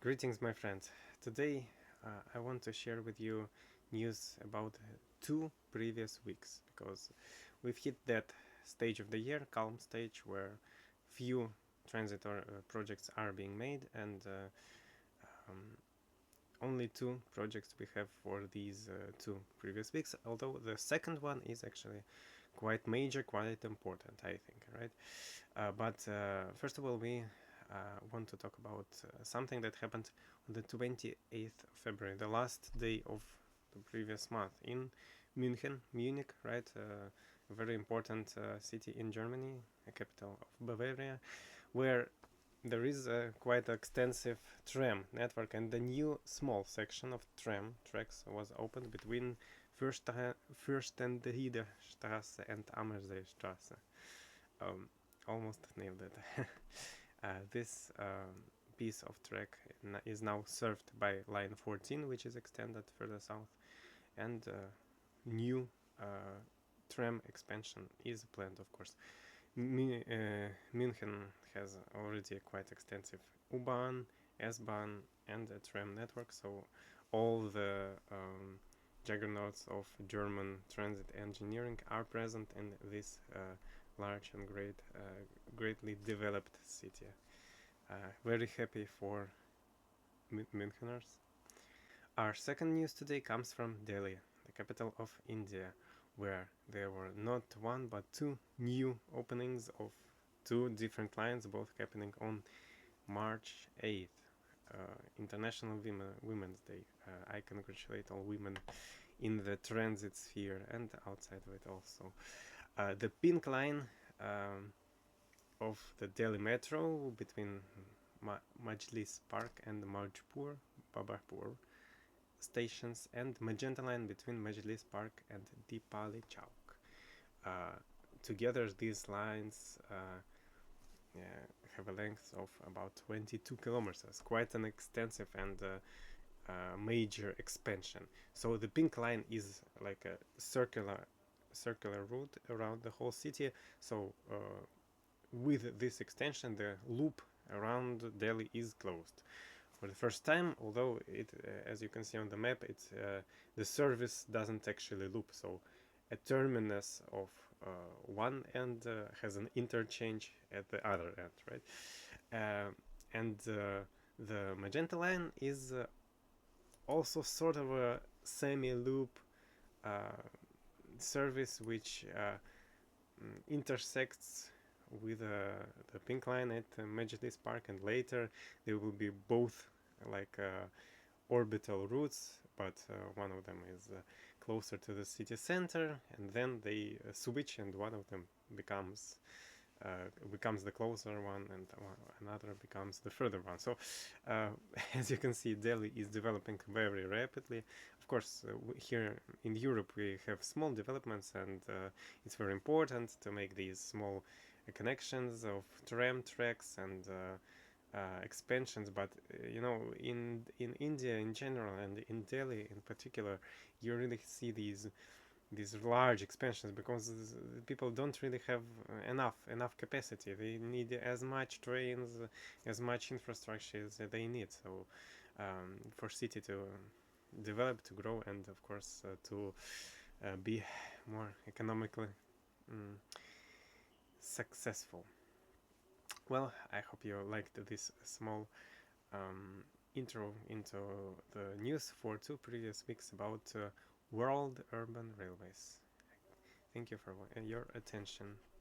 Greetings, my friends. Today I want to share with you news about two previous weeks because we've hit that stage of the year, calm stage, where few transit or projects are being made, and um, only two projects we have for these two previous weeks. Although the second one is actually quite major, quite important, I think, right? But first of all, we want to talk about something that happened on the 28th of February, the last day of the previous month in Munich, right? A very important city in Germany, a capital of Bavaria, where there is a quite extensive tram network, and the new small section of tram tracks was opened between Fürstenriederstraße and Ammerseestraße. Um, Almost nailed it. This piece of track is now served by line 14, which is extended further south, and new tram expansion is planned, of course. München has already a quite extensive U-Bahn, S-Bahn, and a tram network, so all the juggernauts of German transit engineering are present in this large and greatly developed city. Very happy for Müncheners. Our second news today comes from Delhi, the capital of India, where there were not one but two new openings of two different lines, both happening on March 8th, International Women's Day. I congratulate all women in the transit sphere and outside of it also. The pink line of the Delhi Metro between Majlis Park and Babapur stations, and magenta line between Majlis Park and Dipali Chowk. Together, these lines have a length of about 22 kilometers, quite an extensive and major expansion. So the pink line is like a circular route around the whole city. So with this extension, the loop around Delhi is closed for the first time. Although it, as you can see on the map, it's the service doesn't actually loop. So a terminus of one end has an interchange at the other end, right? And the magenta line is also sort of a semi-loop service which intersects with the pink line at Majlis Park, and later there will be both like orbital routes, but one of them is closer to the city center, and then they switch, and one of them becomes the closer one, and another becomes the further one. So as you can see, Delhi is developing very rapidly. Of course, here in Europe we have small developments, and it's very important to make these small connections of tram tracks and expansions. But in India in general, and in Delhi in particular, you really see these large expansions because people don't really have enough capacity. They need as much trains, as much infrastructure as they need. So for city to develop, to grow, and of course to be more economically successful. Well, I hope you liked this small intro into the news for two previous weeks about world urban railways. Thank you for your attention.